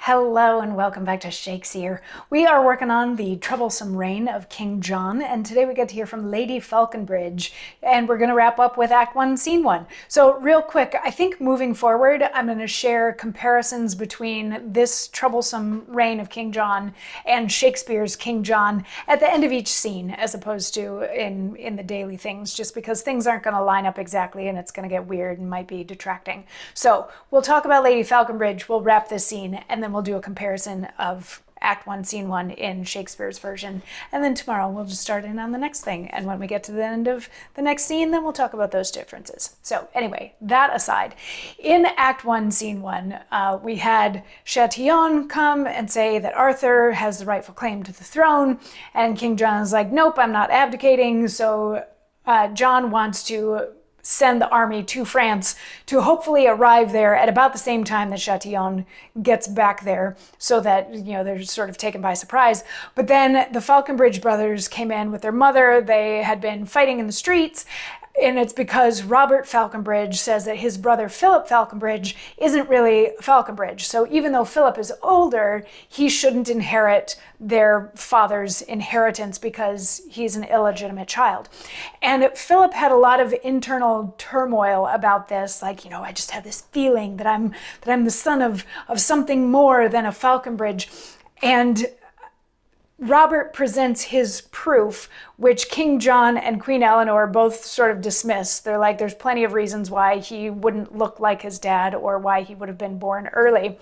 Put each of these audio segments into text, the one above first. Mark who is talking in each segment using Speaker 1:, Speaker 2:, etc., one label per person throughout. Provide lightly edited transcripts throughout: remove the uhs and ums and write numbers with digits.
Speaker 1: Hello and welcome back to Shakesyear. We are working on the troublesome reign of King John, and today we get to hear from Lady Faulconbridge, and we're going to wrap up with Act 1, Scene 1. So real quick, I think moving forward, I'm going to share comparisons between this troublesome reign of King John and Shakespeare's King John at the end of each scene, as opposed to in the daily things, just because things aren't going to line up exactly and it's going to get weird and might be detracting. So we'll talk about Lady Faulconbridge, we'll wrap this scene, and then we'll do a comparison of Act 1, Scene 1 in Shakespeare's version. And then tomorrow we'll just start in on the next thing. And when we get to the end of the next scene, then we'll talk about those differences. So anyway, that aside, in Act 1, Scene 1, we had Shakesyear come and say that Arthur has the rightful claim to the throne. And King John is like, nope, I'm not abdicating. So John wants to send the army to France to hopefully arrive there at about the same time that Shakesyear gets back there, so that, you know, they're sort of taken by surprise. But then the Faulconbridge brothers came in with their mother. They had been fighting in the streets, and it's because Robert Faulconbridge says that his brother Philip Faulconbridge isn't really Faulconbridge. So even though Philip is older, he shouldn't inherit their father's inheritance because he's an illegitimate child. And Philip had a lot of internal turmoil about this, like, you know, I just have this feeling that I'm the son of something more than a Faulconbridge. And Robert presents his proof, which King John and Queen Eleanor both sort of dismiss. They're like, there's plenty of reasons why he wouldn't look like his dad or why he would have been born early.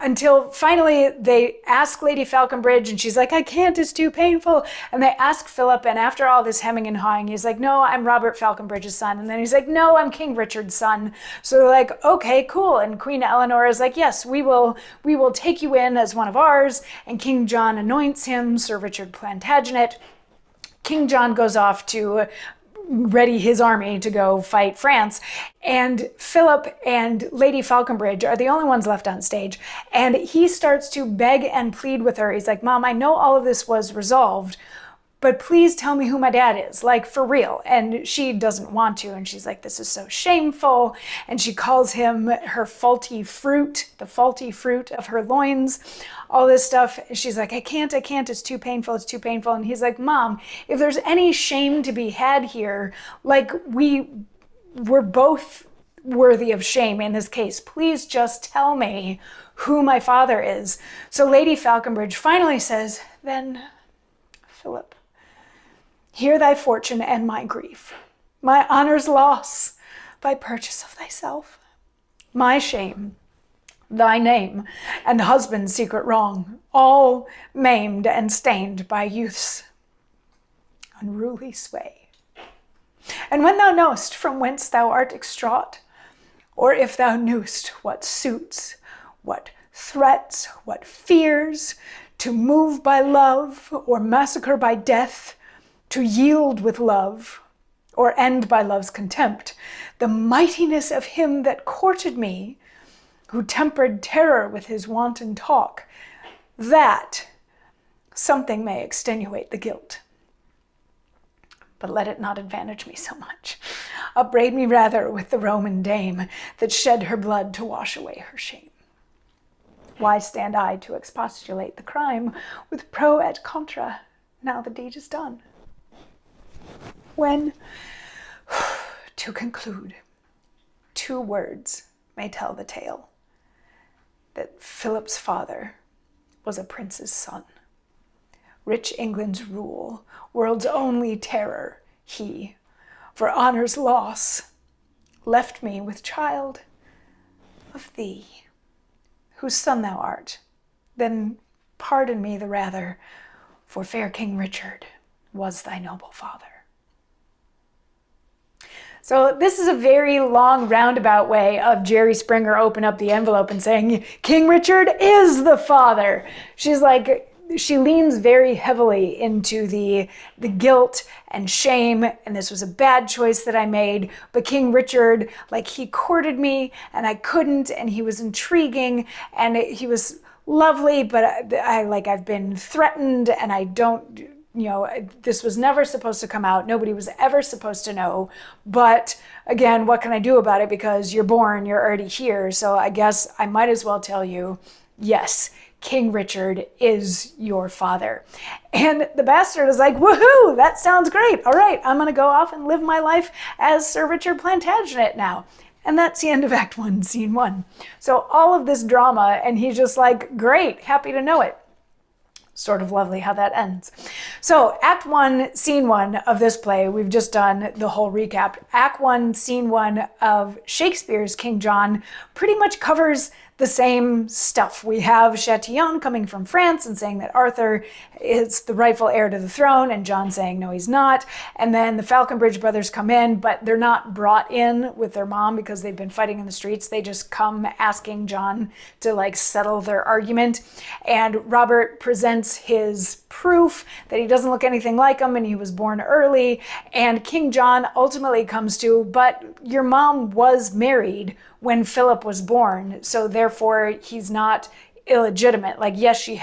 Speaker 1: Until finally they ask Lady Faulconbridge, and she's like, I can't, it's too painful. And they ask Philip, and after all this hemming and hawing, he's like, no, I'm Robert Faulconbridge's son. And then he's like, no, I'm King Richard's son. So they're like, okay, cool. And Queen Eleanor is like, yes, we will take you in as one of ours. And King John anoints him Sir Richard Plantagenet. King John goes off to ready his army to go fight France, and Philip and Lady Faulconbridge are the only ones left on stage, and he starts to beg and plead with her. He's like, Mom, I know all of this was resolved, but please tell me who my dad is, like, for real. And she doesn't want to, and she's like, this is so shameful. And she calls him her faulty fruit, the faulty fruit of her loins, all this stuff. And she's like, I can't, it's too painful, it's too painful. And he's like, Mom, if there's any shame to be had here, like, we're both worthy of shame in this case. Please just tell me who my father is. So Lady Faulconbridge finally says, then, Philip, hear thy fortune and my grief, my honor's loss by purchase of thyself, my shame, thy name, and husband's secret wrong, all maimed and stained by youth's unruly sway. And when thou know'st from whence thou art extraught, or if thou knew'st what suits, what threats, what fears, to move by love, or massacre by death, to yield with love, or end by love's contempt, the mightiness of him that courted me, who tempered terror with his wanton talk, that something may extenuate the guilt. But let it not advantage me so much. Upbraid me rather with the Roman dame that shed her blood to wash away her shame. Why stand I to expostulate the crime with pro et contra, now the deed is done? When, to conclude, 2 words may tell the tale, that Philip's father was a prince's son. Rich England's rule, world's only terror, he, for honor's loss, left me with child of thee, whose son thou art. Then pardon me the rather, for fair King Richard was thy noble father. So this is a very long roundabout way of Jerry Springer opening up the envelope and saying, King Richard is the father. She's like, she leans very heavily into the guilt and shame, and this was a bad choice that I made, but King Richard, like, he courted me and I couldn't, and he was intriguing and he was lovely, but I've been threatened, and I don't, you know, this was never supposed to come out. Nobody was ever supposed to know. But again, what can I do about it? Because you're born, you're already here. So I guess I might as well tell you yes, King Richard is your father. And the bastard is like, woohoo, that sounds great. All right, I'm going to go off and live my life as Sir Richard Plantagenet now. And that's the end of Act 1, Scene 1. So all of this drama, and he's just like, great, happy to know it. Sort of lovely how that ends. So Act 1, Scene 1 of this play, we've just done the whole recap. Act 1, Scene 1 of Shakespeare's King John pretty much covers the same stuff. We have Chatillon coming from France and saying that Arthur is the rightful heir to the throne, and John saying no, he's not. And then the Faulconbridge brothers come in, but they're not brought in with their mom because they've been fighting in the streets. They just come asking John to like settle their argument. And Robert presents his proof that he doesn't look anything like him and he was born early. And King John ultimately comes to, but your mom was married when Philip was born, so therefore he's not illegitimate. Like, yes, she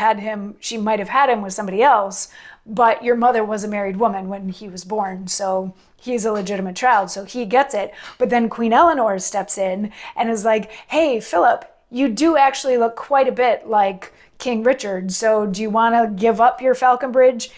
Speaker 1: might have had him with somebody else, but your mother was a married woman when he was born, so he's a legitimate child, so he gets it. But then Queen Eleanor steps in and is like, hey, Philip, you do actually look quite a bit like King Richard, so do you want to give up your Faulconbridge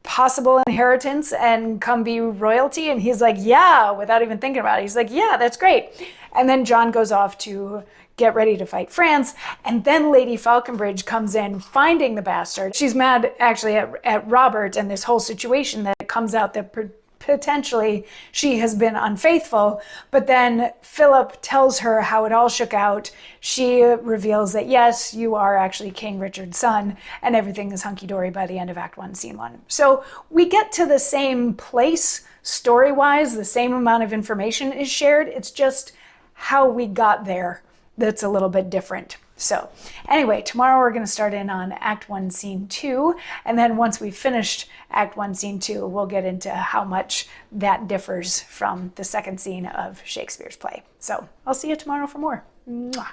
Speaker 1: possible inheritance and come be royalty? And he's like, yeah, without even thinking about it. He's like, yeah, that's great. And then John goes off to get ready to fight France. And then Lady Faulconbridge comes in finding the bastard. She's mad actually at Robert and this whole situation, that it comes out that potentially she has been unfaithful. But then Philip tells her how it all shook out. She reveals that, yes, you are actually King Richard's son, and everything is hunky-dory by the end of Act 1, Scene 1. So we get to the same place story-wise. The same amount of information is shared. It's just how we got there that's a little bit different. So anyway, tomorrow we're going to start in on Act 1, Scene 2. And then once we've finished Act 1, Scene 2, we'll get into how much that differs from the second scene of Shakespeare's play. So I'll see you tomorrow for more. Mwah.